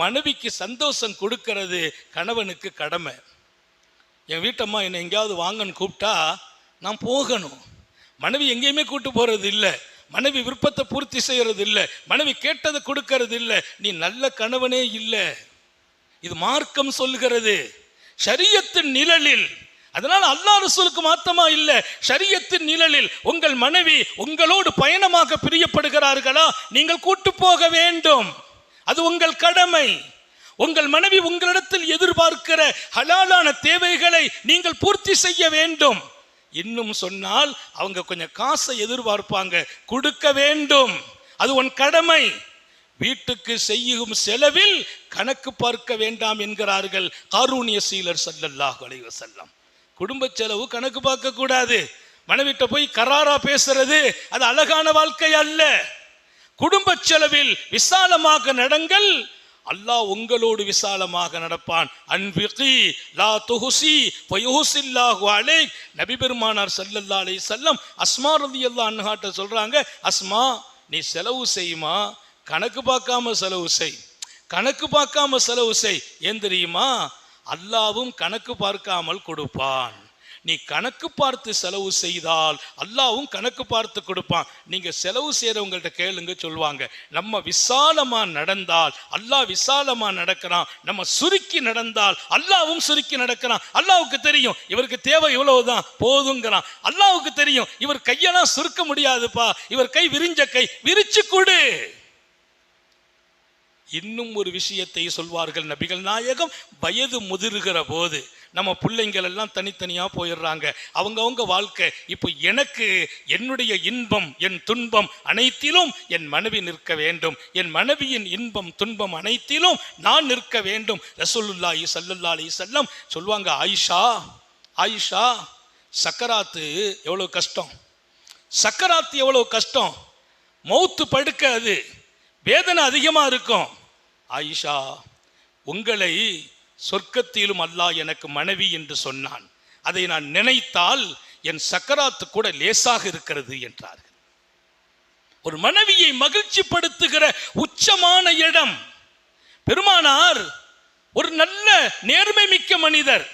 மனைவிக்கு சந்தோஷம் கொடுக்கிறது கணவனுக்கு கடமை. என் வீட்டம்மா என்னை எங்கேயாவது வாங்கன்னு கூப்பிட்டா நான் போகணும். மனைவி எங்கேயுமே கூட்டு போறது இல்லை, மனைவி விருப்பத்தை பூர்த்தி செய்யறது இல்லை, மனைவி கேட்டதை கொடுக்கறது இல்லை. நீ நல்ல கணவனே இல்லை. இது மார்க்கம் சொல்கிறது, ஷரியத்தின் நிழலில். அதனால் அல்லாஹ் ரசூலுக்கு மாத்தமா இல்லை, ஷரியத்தின் நிழலில் உங்கள் மனைவி உங்களோடு பயணமாக பிரியப்படுகிறார்களா, நீங்கள் கூட்டு போக வேண்டும். அது உங்கள் கடமை. உங்கள் மனைவி உங்களிடத்தில் எதிர்பார்க்கிற ஹலாலான தேவைகளை நீங்கள் பூர்த்தி செய்ய வேண்டும். இன்னும் சொன்னால் அவங்க கொஞ்சம் காசை எதிர்பார்ப்பாங்க, கொடுக்க வேண்டும். அது உன் கடமை. வீட்டுக்கு செய்யும் செலவில் கணக்கு பார்க்க வேண்டாம் என்கிறார்கள் காரூணிய சீலர் ஸல்லல்லாஹு அலைஹி வஸல்லம். குடும்ப செலவு கணக்கு பார்க்க கூடாது. மனைவிட்ட போய் கராரா பேசுறது அது அழகான வாழ்க்கை அல்ல. குடும்ப செலவில் விசாலமாக நடங்கள், அல்லாஹ் உங்களோடு விசாலமாக நடப்பான். அன்பிகி லா துஹுசி ஃபயுஹ்சில்லாஹு அலைக். நபி பெருமானார் ஸல்லல்லாஹு அலைஹி வஸல்லம் அஸ்மா ரலியல்லாஹு அன்ஹாட்ட சொல்றாங்க, அஸ்மா நீ செலவு செய்யுமா, கணக்கு பார்க்காம செலவு செய், கணக்கு பார்க்காம செலவு செய். ஏன் தெரியுமா, அல்லாவும் கணக்கு பார்க்காமல் கொடுப்பான். நீ கணக்கு பார்த்து செலவு செய்தால் அல்லாவும் கணக்கு பார்த்து கொடுப்பான். நீங்க செலவு செய்யறவங்கள்ட்ட கேளுங்க, சொல்லுவாங்க. நம்ம விசாலமா நடந்தால் அல்லாஹ் விசாலமா நடக்கிறான், நம்ம சுருக்கி நடந்தால் அல்லாவும் சுருக்கி நடக்கிறான். அல்லாவுக்கு தெரியும் இவருக்கு தேவை இவ்வளவுதான் போதுங்கிறான். அல்லாவுக்கு தெரியும் இவர் கையெல்லாம் சுருக்க முடியாதுப்பா, இவர் கை விரிஞ்ச கை, விரிச்சு கொடு. இன்னும் ஒரு விஷயத்தை சொல்வார்கள் நபிகள் நாயகம், வயது முதிர்கிற போது நம்ம பிள்ளைங்கள் எல்லாம் தனித்தனியா போயிடுறாங்க, அவங்க வாழ்க்கை. இப்போ எனக்கு என்னுடைய இன்பம் என் துன்பம் அனைத்திலும் என் மனைவி நிற்க வேண்டும், என் மனைவியின் இன்பம் துன்பம் அனைத்திலும் நான் நிற்க வேண்டும். ரசூலுல்லாஹி ஸல்லல்லாஹு அலைஹி வஸல்லம் சொல்லுவாங்க, ஆயிஷா ஆயிஷா சக்கராத்து எவ்வளவு கஷ்டம், சக்கராத்து எவ்வளவு கஷ்டம், மௌத்து படுக்க அது வேதனை அதிகமா இருக்கும். ஆயிஷா உங்களை சொர்க்கத்திலும் அல்லாஹ் எனக்கு மனைவி என்று சொன்னான், அதை நான் நினைத்தால் என் சக்கராத்து கூட லேசாக இருக்கிறது என்றார்கள். ஒரு மனைவியை மகிழ்ச்சி படுத்துகிற உச்சமான இடம். பெருமானார் ஒரு நல்ல நேர்மை மிக்க மனிதர்.